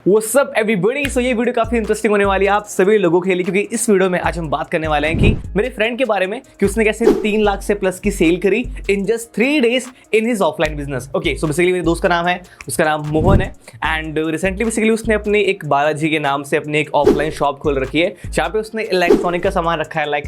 What's up everybody. सो ये video काफी interesting होने वाली है आप सभी लोगों के लिए, क्योंकि इस वीडियो में आज हम बात करने वाले हैं कि मेरे फ्रेंड के बारे में कि उसने कैसे 3 लाख से प्लस की सेल करी in just 3 days in his offline business. Okay, so basically मेरे दोस्त का नाम है, उसका नाम मोहन है एंड रिसेंटली बेसिकली उसने अपने एक बालाजी के नाम से अपनी एक ऑफलाइन शॉप खोल रखी है जहाँ पे उसने इलेक्ट्रॉनिक का सामान रखा है, like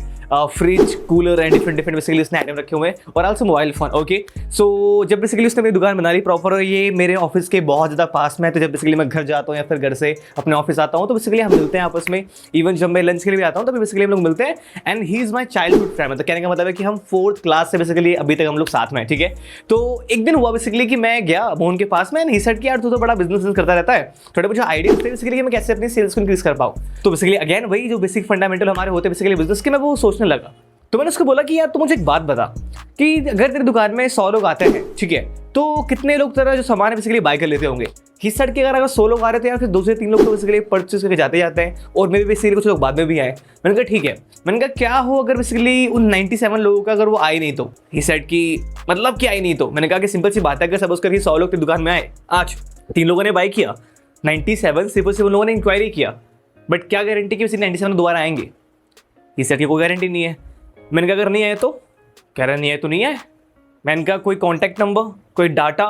fridge, cooler and different basically उसने आइटम रखे हुए हैं और आल्सो मोबाइल फोन। ओके, सो जब बेसिकली उसने मेरी दुकान बना ली प्रॉपर और ये मेरे ऑफिस के बहुत ज़्यादा पास में है, तो जब बेसिकली मैं घर जाता हूँ या फिर घर से अपने ऑफिस आता हूँ तो बेसिकली हम मिलते हैं आपस में। इवन जब मैं लंच के लिए भी आता हूँ तो बेसिकली हम लोग मिलते हैं and he is my childhood friend. मतलब कहने का मतलब है कि हम 4th क्लास से बेसिकली अभी तक हम लोग साथ में हैं, ठीक है। तो एक दिन हुआ बेसिकली कि मैं गया मोहन के पास में एंड ही सेड कि यार तू तो बड़ा बिजनेस करता रहता है, थोड़े मुझे आइडिया थे बेसिकली कि मैं कैसे अपनी सेल्स को इंक्रीज कर पाऊँ। तो बेसिकली अगेन वही जो बेसिक फंडामेंटल हमारे होते हैं बेसिकली बिजनेस के, मैं वो सोचने लगा। तो मैंने उसको बोला कि यार तू मुझे एक बात बता कि अगर तेरी दुकान में 100 लोग आते हैं, ठीक है, तो कितने लोग तेरा जो सामान है बेसिकली बाय कर लेते होंगे। ही सेड कि अगर 100 लोग आ रहे थे यार फिर 2 से 3 लोग तो बेसिकली परचेज करके जाते हैं और मे भी बेसिकली कुछ लोग बाद में भी आए। मैंने कहा ठीक है। मैंने कहा क्या हो अगर बेसिकली उन 97 लोगों का अगर वो आए नहीं तो। ही सेड कि मतलब कि आए नहीं तो। मैंने कहा कि सिंपल सी बात है, अगर सपोज करके 100 लोग तेरी दुकान में आए, आज 3 लोगों ने बाय किया, 97 सिर्फ लोगों ने इंक्वायरी किया, बट क्या गारंटी कि 97 दोबारा आएंगे। ही सेड कि कोई गारंटी नहीं है। मैंने कहा अगर नहीं आए तो? कह रहा नहीं आए तो नहीं आए। मैंने कहा कोई कॉन्टैक्ट नंबर, कोई डाटा,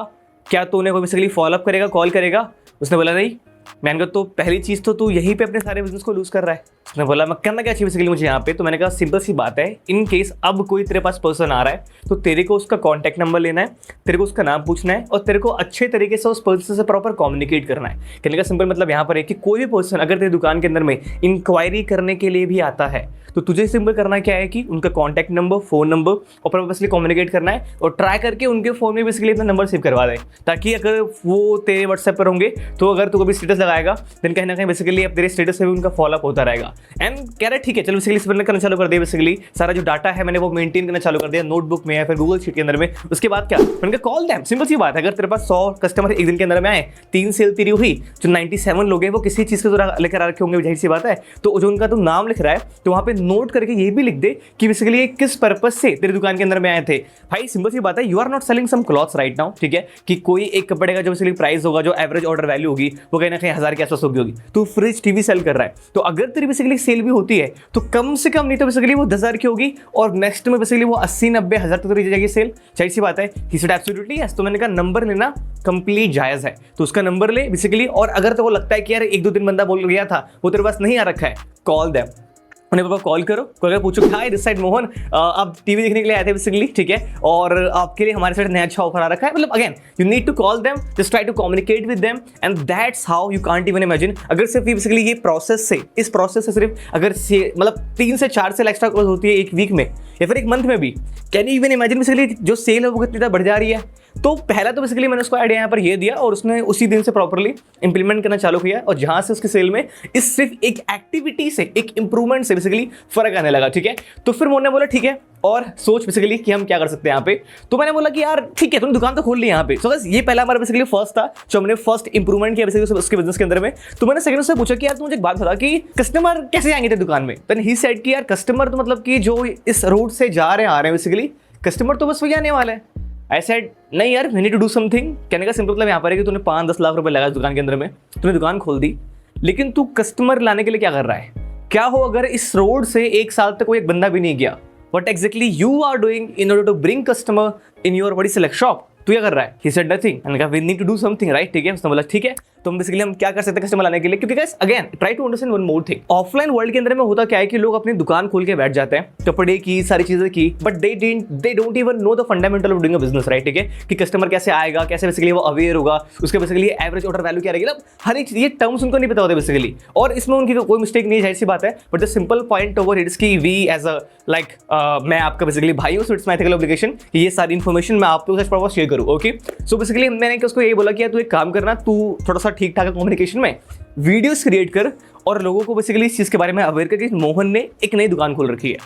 क्या तूने कोई बेसिकली फॉलोअप करेगा, कॉल करेगा? उसने बोला नहीं। मैंने कहा तो पहली चीज़ तो तू यहीं पे अपने सारे बिजनेस को लूज कर रहा है। उसने बोला मैं करना क्या चाहिए बेसिकली मुझे यहाँ पे? तो मैंने कहा सिंपल सी बात है, इन केस अब कोई तेरे पास पर्सन आ रहा है तो तेरे को उसका कॉन्टैक्ट नंबर लेना है, तेरे को उसका नाम पूछना है और तेरे को अच्छे तरीके से उस पर्सन से प्रॉपर कम्युनिकेट करना है। कहने का सिंपल मतलब यहाँ पर है कि कोई भी पर्सन अगर तेरी दुकान के अंदर में इंक्वायरी करने के लिए भी आता है तो तुझे सिंपल करना क्या है कि उनका कॉन्टैक्ट नंबर, फ़ोन नंबर और प्रॉपरली कम्युनिकेट करना है और ट्राई करके उनके फ़ोन में बेसिकली अपना नंबर सेव करवा दे, ताकि अगर वो तेरे व्हाट्सएप पर होंगे तो अगर तू कभी स्टेटस लगाएगा देन कहीं ना कहीं बेसिकली अब तेरे स्टेटस से भी उनका फॉलोअप होता रहेगा। एंड कह रहा है ठीक है चलो बेसिकली मैंने करना चालू कर दिया, बेसिकली सारा जो डाटा है मैंने वो मेंटेन करना चालू कर दिया नोटबुक में या फिर गूगल शीट के अंदर में। उसके बाद क्या, मैंने कहा कॉल देम। सिंपल सी बात है, अगर तेरे पास 100 कस्टमर एक दिन के अंदर में आए, 3 सेल तेरी हुई, जो 97 लोग हैं वो किसी चीज़ के लेकर आ रखे होंगे, जाहिर सी बात है। तो जो उनका तू नाम लिख रहा है तो वहाँ पे नोट करके ये भी लिख दे कि बेसिकली किस पर्पस से तेरी दुकान के अंदर में आए थे। भाई सिंपल सी बात है, you are not selling some clothes right now, ठीक है, कि कोई एक कपड़े का जो बेसिकली प्राइस होगा, जो एवरेज ऑर्डर वैल्यू होगी वो कहीं ना कहीं 1000 के आसपास होगी। तू फ्रिज, टीवी सेल कर रहा है तो अगर तेरी बेसिकली सेल भी होती है तो कम से कम नहीं तो बेसिकली वो 10,000 की होगी और नेक्स्ट में बेसिकली वो 80-90 हज़ार तक तेरी जाएगी सेल। जाहिर सी बात है। He said absolutely yes. तो मैंने कहा नंबर लेना कंप्लीट जायज़ है, तो उसका नंबर ले बेसिकली। और अगर तो वो लगता है कि यार 1-2 दिन बंदा बोल गया था वो तेरे पास नहीं आ रखा है, कॉल देम, उन्हें पापा कॉल करो, अगर पूछो हाय दिस साइड मोहन, आप टीवी देखने के लिए आए थे बेसिकली, ठीक है, और आपके लिए हमारे साइड नया अच्छा ऑफर आ रखा है। मतलब again you need to call them, just try to communicate with them and that's how you can't even imagine. अगर सिर्फ बेसिकली ये प्रोसेस से, इस प्रोसेस से सिर्फ अगर मतलब 3 से 4 सेल एक्स्ट्रा कॉल होती है एक वीक में या फिर एक मंथ में भी, can you even imagine basically जो सेल है वो कितनी बढ़ जा रही है। तो पहला तो बेसिकली मैंने उसको आइडिया यहाँ पर ये दिया और उसने उसी दिन से प्रॉपर्ली इंप्लीमेंट करना चालू किया और जहाँ से उसके सेल में इस सिर्फ एक एक्टिविटी से, एक इंप्रूवमेंट से बेसिकली फर्क आने लगा, ठीक है। तो फिर मोहन ने बोला ठीक है और सोच बेसिकली कि हम क्या कर सकते हैं यहाँ पे। तो मैंने बोला कि यार ठीक है तुमने दुकान तो खोल ली यहाँ पे। सो बस ये पहला हमारा बेसिकली फर्स्ट था जो हमने फर्स्ट इंप्रूवमेंट किया बेसिकली उसके बिजनेस के अंदर में। तो मैंने सेकंड से पूछा कि यार तुम मुझे एक बात बता कि कस्टमर कैसे आएंगे थे दुकान में। देन ही सेड कि यार कस्टमर तो मतलब कि जो इस रूट से जा रहे हैं, आ रहे हैं बेसिकली, कस्टमर तो बस वही आने वाला है। आई सेड नहीं यार we need to do something. कहने का सिंपल मतलब यहाँ पर है कि तूने 5-10 लाख रुपए लगा दुकान के अंदर में, तूने दुकान खोल दी, लेकिन तू कस्टमर लाने के लिए क्या कर रहा है? क्या हो अगर इस रोड से 1 साल तक कोई एक बंदा भी नहीं गया? What exactly you are doing in order to bring customer in your body select shop? तू क्या कर रहा है? He said nothing. मैंने कहा we need to do something, right? ठीक है, उसने बोला ठीक है, तो हम बेसिकली हम क्या कर सकते हैं कस्टमर लाने के लिए, क्योंकि guys again try to understand one more thing. Offline world के अंदर में होता क्या है कि लोग अपनी दुकान खोल के बैठ जाते हैं, कपड़े की सारी चीजें की, but they don't even know the fundamental of doing a business, right? ठीक है, कि कस्टमर कैसे आएगा, कैसे बेसिकली वो अवेयर होगा, उसके बेसिकली एवरेज ऑर्डर वैल्यू क्या रहेगी, मतलब हर एक ये टर्म्स उनको नहीं पता होते बेसिकली। और इसमें उनकी कोई मिस्टेक नहीं है, जाहिर सी बात है, but the simple point over it's की वी एज अ लाइक मैं आपका बेसिकली भाई हूँ, so it's my ethical obligation कि ये सारी इन्फॉर्मेशन मैं आपको सच प्रॉपर शेयर करूँ। ओके, सो बेसिकली मैंने उसको ये बोला कि तू एक काम करना, तू थोड़ा सा ठीक ठाक कम्युनिकेशन में वीडियोस क्रिएट कर और लोगों को बेसिकली इस चीज़ के बारे में अवेयर कर कि मोहन ने एक नई दुकान खोल रखी है।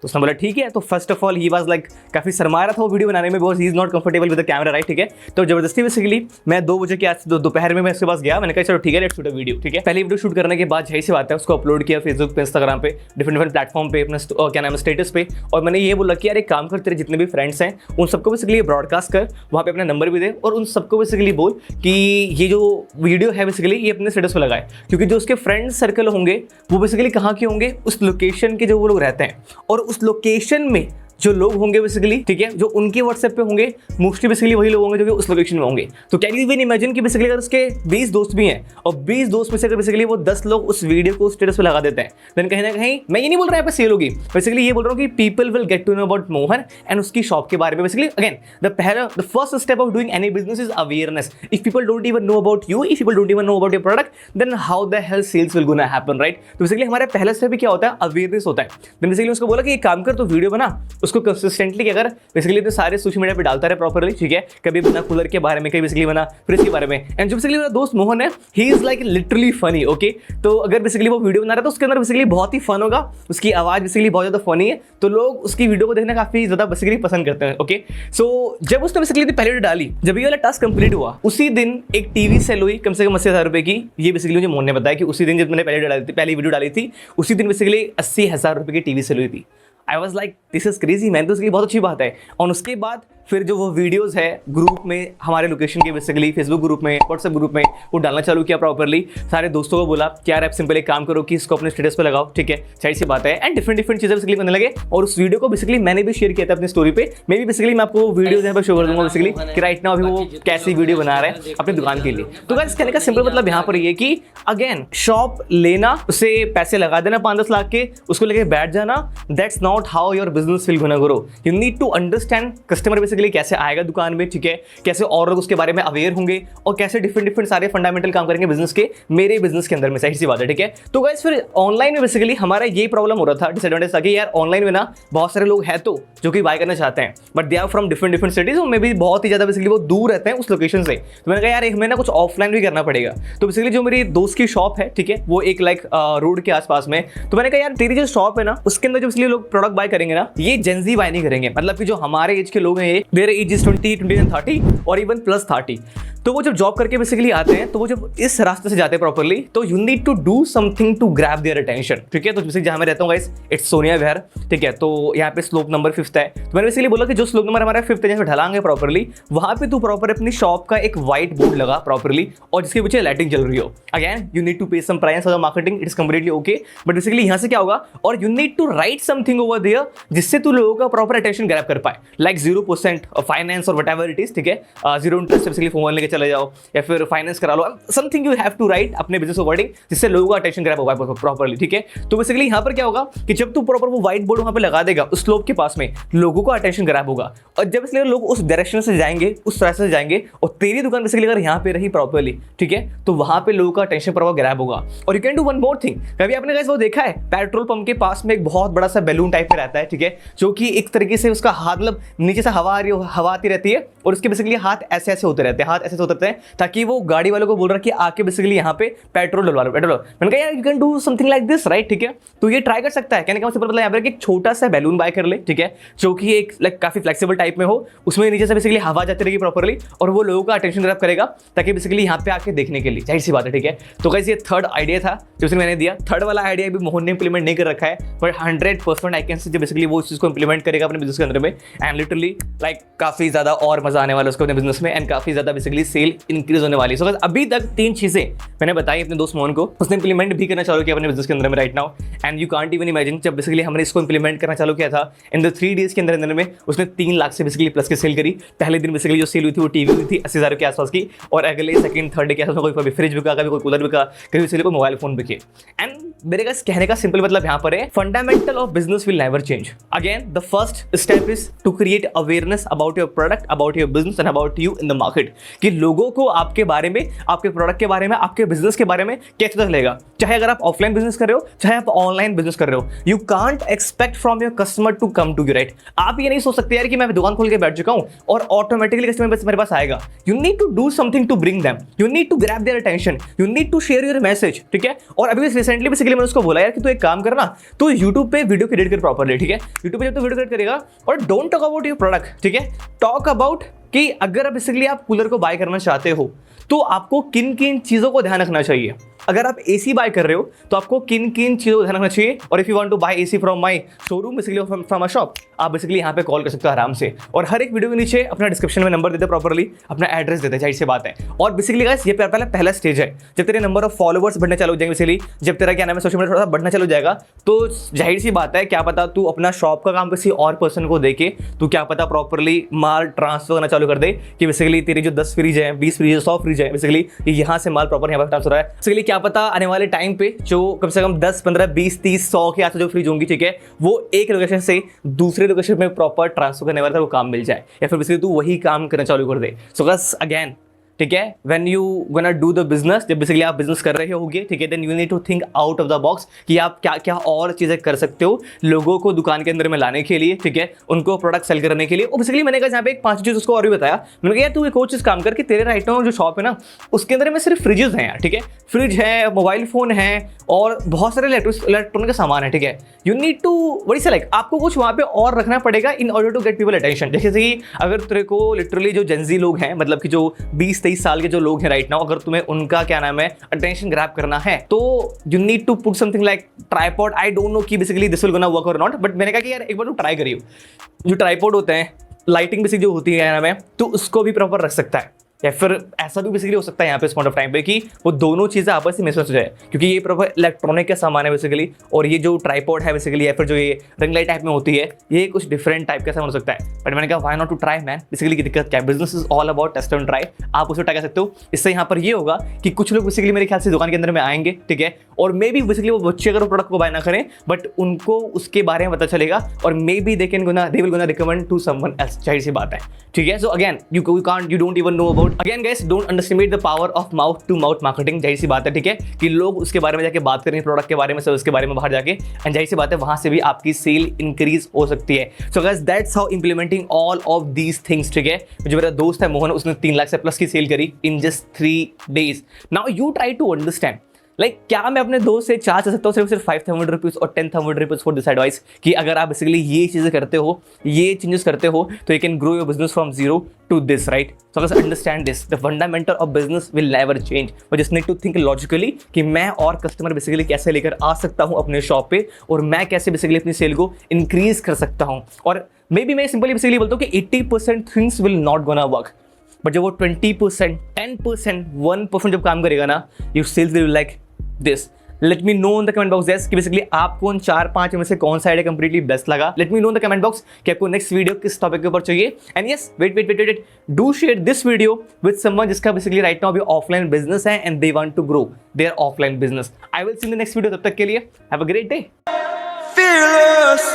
तो उसने बोला ठीक है। तो first of all he was like काफी शर्मा रहा था वो वीडियो बनाने में, because he is not comfortable with the camera, right, ठीक है। तो जबरदस्ती बेसिकली मैं 2 बजे के आज दोपहर में मैं उसके पास गया, मैंने कहा चलो ठीक है लेट्स शूट अ वीडियो, ठीक है। पहले वीडियो शूट करने के बाद यही सी बात है, उसको अपलोड किया फेसबुक पे, इंस्टाग्राम पे, डिफरेंट प्लेटफॉर्म पे, अपने क्या नाम है स्टेटस पे, और मैंने ये बोला कि यार एक काम कर, तेरे जितने भी फ्रेंड्स हैं उन सबको बेसिकली ब्रॉडकास्ट कर, वहाँ पे अपना नंबर भी दे, और उन सबको बेसिकली बोल कि ये जो वीडियो है बेसिकली ये अपने स्टेटस पे लगाए, क्योंकि जो उसके फ्रेंड सर्कल होंगे वो बेसिकली कहाँ के होंगे, उस लोकेशन के जो वो लोग रहते हैं, और उस लोकेशन में जो लोग होंगे बेसिकली, ठीक है, जो उनके व्हाट्सएप पे होंगे मोस्टली बेसिकली वही लोग होंगे जो कि उस लोकेशन में होंगे। तो कैन यू इवन इमेजिन कि बेसिकली अगर उसके 20 दोस्त भी हैं और 20 दोस्त में से अगर बेसिकली वो 10 लोग उस वीडियो को स्टेटस पे लगा देते हैं, देन कहीं ना कहीं मैं ये नहीं बोल रहा यहाँ पे सेल होगी, बेसिकली ये बोल रहा हूँ कि people will get to know about Mohan and उसकी शॉप के बारे में। Basically again the first step of doing any business is awareness. If people don't even know about you, if people don't even know about your product, then how the hell sales will gonna happen, right. तो basically हमारा पहला step क्या होता है, awareness होता है। Then basically उसको बोला कि एक काम कर, तो वीडियो बना, उसको कंसिस्टेंटली अगर बेसिकली तो सारे सोशल मीडिया पे डालता रहे प्रॉपर्ली, ठीक है, कभी बना कूलर के बारे में, कभी बेसिकली बना फ्रिज के बारे में। एंड जो बेसिकली मेरा दोस्त मोहन है, he is like literally funny, okay. तो अगर बेसिकली वो वीडियो बना रहा है तो उसके अंदर बेसिकली बहुत ही फन होगा, उसकी आवाज बेसिकली बहुत ज्यादा फनी है, तो लोग उसकी वीडियो को देखना काफी ज्यादा बेसिकली पसंद करते हैं, ओके। सो जब उसने बेसिकली पहले वीडियो डाली, जब ये वाला टास्क कंप्लीट हुआ, उसी दिन एक टीवी सेल हुई कम से कम 80,000 रुपए की। ये बेसिकली मुझे मोहन ने बताया कि उसी दिन जब मैंने पहली वीडियो डाली थी, उसी दिन बेसिकली 80,000 रुपए की टीवी सेल हुई थी। I was like this is crazy man, तो उसकी बहुत अच्छी बात है। और उसके बाद फिर जो वो वीडियोस है ग्रुप में, हमारे लोकेशन के बेसिकली फेसबुक ग्रुप में, व्हाट्सएप ग्रुप में वो डालना चालू किया प्रॉपर्ली। सारे दोस्तों को बोला कि यार आप सिंपल एक काम करो कि इसको अपने स्टेटस पे लगाओ, ठीक है, सही सी बात है। एंड डिफरेंट चीजें बेसिकली बनने लगे, और उस वीडियो को बेसिकली मैंने भी शेयर किया था अपनी स्टोरी पे। मैं भी बेसिकली मैं आपको वीडियो यहाँ पे शो कर दूंगा बेसिकली कि राइट नाउ अभी वो कैसी वीडियो बना रहा है अपनी दुकान के लिए। तो गाइस कहने का सिंपल मतलब यहाँ पर ये कि अगेन शॉप लेना, उसे पैसे लगा देना 5-10 लाख के, उसको लेके बैठ जाना, that's not how your business will gonna grow. You need to understand customer basically कैसे आएगा दुकान में, ठीक है, कैसे और लोग उसके बारे में अवेयर होंगे, और कैसे डिफरेंट सारे फंडामेंटल काम करेंगे बिजनेस के, मेरे बिजनेस के अंदर में, सही सी बात है, ठीक है। तो गाइस फिर ऑनलाइन में बेसिकली हमारा ये प्रॉब्लम हो रहा था, डिसएडवांटेज था कि यार ऑनलाइन में ना बहुत सारे लोग हैं तो जो कि बाय करना चाहते हैं, but they are from different cities, और मे भी बहुत ही ज्यादा बेसिकली वो दूर रहते हैं उस लोकेशन से। तो मैंने कहा यार हमें ना कुछ ऑफलाइन भी करना पड़ेगा। तो बेसिकली जो मेरी दोस्त की शॉप है, ठीक है, वो एक लाइक रोड के आसपास में, तो मैंने कहा यार तेरी जो शॉप है ना उसके अंदर जो बेसिकली लोग प्रोडक्ट बाय करेंगे ना, ये जेंजी बाय नहीं करेंगे, मतलब कि जो हमारे एज के लोग हैं, ये देयर एज इज 20, 30 और इवन प्लस 30। तो वो जब जॉब करके बेसिकली आते हैं, तो वो जब इस रास्ते से जाते हैं प्रॉपर्ली, तो you need to do something to grab their attention, ठीक है। तो बेसिकली जहां मैं रहता हूँ गाइस, इट्स सोनिया विहार, ठीक है, तो यहाँ पे स्लोप नंबर 5 है। तो मैंने बेसिकली बोला कि जो स्लोप नंबर हमारा 5 है, जहाँ पे ढलांगे प्रॉपर्ली, वहां पे तू प्रॉपर अपनी शॉप का एक व्हाइट बोर्ड लगा प्रॉपर्ली, और जिसके पीछे लाइटिंग चल रही हो। Again you need to pay some price for the marketing, it's completely okay, but basically यहाँ से क्या होगा, और you need to write something over there जिससे तू लोगों का प्रॉपर अटेंशन ग्रैब कर पाए, लाइक 0% फाइनेंस और व्हाटएवर इट इज, ठीक है, 0 इंटरेस्ट बेसिकली फोन लेके चले जाओ, या फिर फाइनेंस करा लो, something you have to write अपने बिजनेस अकॉर्डिंग, जिससे लोगों का अटेंशन ग्रैब होगा प्रॉपर्ली, ठीक है। तो बेसिकली यहाँ पर क्या होगा कि जब तू प्रॉपर वो व्हाइट बोर्ड वहां पे लगा देगा उस स्लोप के पास में, लोगों का अटेंशन ग्रैब होगा, और जब इसलिए लोग उस डायरेक्शन से जाएंगे, उस रास्ते से जाएंगे, और तेरी दुकान बेसिकली अगर यहाँ पे रही प्रॉपर्ली, ठीक है, तो वहां पे लोगों का अटेंशन प्रॉपर ग्रैब होगा। और you can do one more thing, कभी आपने गाइस वो देखा है पेट्रोल पंप के पास में एक बहुत बड़ा सा बैलून टाइप में रहता है, ठीक है, जो कि एक तरीके से उसका हाथ मतलब नीचे से हवा आती रहती है, और उसके बेसिकली हाथ ऐसे ऐसे होते रहते हैं, हाथ ऐसे होते रहते हैं, ताकि वो गाड़ी वालों को बोल रहा है कि आके बेसिकली यहाँ पे पेट्रोल डलवा लो, पेट्रोल। मैंने कहा यार you can do something like this, right, ठीक है। तो ये ट्राई कर सकता है, कहने का मतलब यहाँ पर एक छोटा सा बैलून बाय कर ले, ठीक है, जो कि एक लाइक काफी फ्लेक्सिबल टाइप में हो, उसमें नीचे से बेसिकली हवा जाती रहेगी प्रॉपर्ली, और वो लोगों का अटेंशन ग्रैब करेगा, ताकि बेसिकली यहाँ पे आके देखने के लिए, जाहिर सी बात है, ठीक है। तो गाइस ये थर्ड आइडिया था जो उसने मैंने दिया। थर्ड वाला आइडिया भी मोहन ने इंप्लीमेंट नहीं कर रखा है, but 100% I can say basically वो इस चीज को इंप्लीमेंट करेगा अपने बिजनेस के अंदर में, एंड लिटरली लाइक काफी ज्यादा और मजा आने वाला है उसको अपने बिजनेस में, एंड काफी ज्यादा बेसिकली सेल इंक्रीज होने वाली है। सो अभी तक 3 चीजें मैंने बताई अपने दोस्त मोहन को, उसने इंप्लीमेंट भी करना चालू किया अपने बिजनेस के अंदर में right now, and you can't even imagine जब बेसिकली हमने इसको इंप्लीमेंट करना चालू किया था, इन द 3 डेज के अंदर में उसने 3 लाख से बेसिकली प्लस की सेल करी। पहले दिन बेसिकली जो सेल हुई थी वो टीवी हुई थी 80,000 के आसपास की, और अगले सेकंड थर्ड डे के आसपास कोई फ्रिज बिका, कभी कोई कूलर बिका, कभी बेसिकली कोई मोबाइल फोन बिके। एंड मेरे का कहने का सिंपल मतलब यहाँ पर है, fundamental of business will never change. Again the first step is to create awareness about your product, about your business and about you in the market, कि लोगों को आपके बारे में, आपके प्रोडक्ट के बारे में, आपके बिजनेस के बारे में कैसे पता चलेगा। चाहे अगर आप ऑफलाइन बिजनेस कर रहे हो, चाहे आप ऑनलाइन बिजनेस कर रहे हो, you can't expect from your customer to come to you, right. आप ये नहीं सोच सकते यार कि मैं दुकान खोल के बैठ चुका हूं और ऑटोमेटिकली कस्टमर मेरे पास आएगा। You need to do something to bring them, you need to grab their attention, you need to share your message, ठीक है। और अभी रिसेंटली बेसिकली बेसिकली मैंने उसको बोला यार कि तू एक काम करना, तू यूट्यूब पे वीडियो क्रिएट कर प्रॉपरली, ठीक है। यूट्यूब पे जब तू वीडियो क्रिएट करेगा और don't talk about your product, ठीक है, टॉक अबाउट कि अगर बेसिकली आप कूलर को बाय करना चाहते हो तो आपको किन किन चीजों को ध्यान रखना चाहिए। अगर आप एसी बाय कर रहे हो तो आपको किन किन चीजों को ध्यान रखना चाहिए। और if you want to buy AC from my showroom basically from a shop, आप बेसिकली यहाँ पे कॉल कर सकते हो आराम से। और हर एक वीडियो के नीचे अपना डिस्क्रिप्शन में नंबर देते प्रॉपर्ली, अपना एड्रेस देते, जाहिर सी बात है। और बेसिकली गाइस ये पहला स्टेज है, जब तेरे नंबर ऑफ फॉलोवर्स बढ़ने चालू हो जाएंगे, बेसिकली जब तेरा क्या नाम है सोशल मीडिया थोड़ा सा बढ़ना चालू हो जाएगा, तो जाहिर सी बात है क्या पता तू अपना शॉप का काम किसी और पर्सन को देके तू क्या पता प्रॉपर्ली माल ट्रांसफर करना चालू कर दे कि बेसिकली तेरी जो 10 फ्रिज है, 20 फ्रिज है, 100 फ्रिज है, बेसिकली यहाँ से माल प्रॉपर यहाँ पर ट्रांसफर हो रहा है। बेसिकली क्या पता आने वाले टाइम पे जो कम से कम 10, 15, 20, 30, 100 के आसपास जो फ्रिज होंगी, ठीक है, वो एक लोकेशन से दूसरे लोकेशन में प्रॉपर ट्रांसफर करने वाला था वो काम मिल जाए, या फिर बेसिकली तू वही काम करना चालू कर दे। सो बस अगेन, ठीक है, when you gonna do the business, जब बेसिकली आप बिजनेस कर रहे होगे, ठीक है, then you need to think out of the box कि आप क्या क्या और चीजें कर सकते हो लोगों को दुकान के अंदर में लाने के लिए, ठीक है, उनको प्रोडक्ट सेल करने के लिए। और बेसिकली मैंने कहा यहाँ पे एक 5 चीज उसको और भी बताया, मैंने कहा यार तू एक और चीज काम कर कि तेरे राइट नाउ जो शॉप है ना उसके अंदर में सिर्फ फ्रिजेस हैं यार, ठीक है, फ्रिज है, मोबाइल फोन है और बहुत सारे इलेक्ट्रॉनिक का सामान है, ठीक है। You need to what is like, आपको कुछ वहाँ पे और रखना पड़ेगा in order to get people attention. जैसे कि अगर तेरे को लिटरली जो जेंजी लोग हैं, मतलब कि जो 20-23 साल के जो लोग हैं राइट नाउ, अगर तुम्हें उनका क्या नाम है अटेंशन ग्रैब करना है तो you need to put something like tripod. I don't know कि basically this will gonna work और नॉट, बट मैंने कहा कि यार एक बार तू ट्राई करियो। जो ट्राइपॉड होते हैं, लाइटिंग बेसिक जो होती है क्या नाम है, तो उसको भी प्रॉपर रख सकता है, या फिर ऐसा भी बेसिकली हो सकता है यहाँ पे इस पॉइंट ऑफ टाइम पे कि वो दोनों चीज़ें आपस में मिसमैच हो जाए, क्योंकि ये प्रॉपर इलेक्ट्रॉनिक का सामान है बेसिकली, और ये जो ट्राइपॉड है बेसिकली या फिर जो ये रिंग लाइट टाइप में होती है ये कुछ डिफरेंट टाइप का सामान हो सकता है। बट मैंने कहा why not to try man, basically की दिक्कत क्या है, business is all about test and try, आप उसे ट्राई कर सकते हो। इससे यहाँ पर ये होगा कि कुछ लोग बेसिकली मेरे ख्याल से दुकान के अंदर में आएंगे, ठीक है, और मे बी बेसिकली वो बच्चे अगर प्रोडक्ट को बाय ना करें बट उनको उसके बारे में पता चलेगा और maybe they will gonna recommend to someone else, जाहिर सी बात है, ठीक है। So again you don't even know about, again guys don't underestimate the power of mouth to mouth marketing, जाहिर सी बात है, ठीक है, कि लोग उसके बारे में जाके बात करेंगे, प्रोडक्ट के बारे में, सर्विस के बारे में बाहर जाके, एंड जाहिर सी बात है वहां से भी आपकी सेल इंक्रीज हो सकती है। So guys that's how implementing all of these things, ठीक है। जो मेरा दोस्त है मोहन, उसने 3 लाख से प्लस की सेल करी in just 3 days। Now you try to understand like क्या मैं अपने दोस्त से चार्ज कर सकता हूँ सिर्फ 5,000 रुपीज़ और 10,000 रुपीज़ फॉर दिस एडवाइस कि अगर आप बेसिकली ये चीज़ें करते हो, ये चेंजेस करते हो, तो you can grow your business from 0 to this, right? So let's understand this, the fundamental of business will never change, but just need to think logically कि मैं और कस्टमर बेसिकली कैसे लेकर आ सकता हूँ अपने शॉप पे, और मैं कैसे बेसिकली अपनी सेल को इंक्रीज कर सकता हूँ। और मे बी मैं सिंपली बेसिकली बोलता हूँ कि 80% things will not gonna work, but जब वो 20%, 10%, 1% जब काम करेगा ना, your sales will like this. Let me know in the comment box yes कि बेसिकली आपको उन 4-5 में से कौन सा आइडिया कंप्लीटली बेस्ट लगा। Let me know in the comment box कि आपको नेक्स्ट वीडियो किस टॉपिक के ऊपर चाहिए। And yes wait do share this video with someone जिसका बेसिकली राइट नाउ अभी ऑफलाइन बिजनेस है and they want to grow their offline business. I will see in the next video, तब तक के लिए have a great day. Fearless.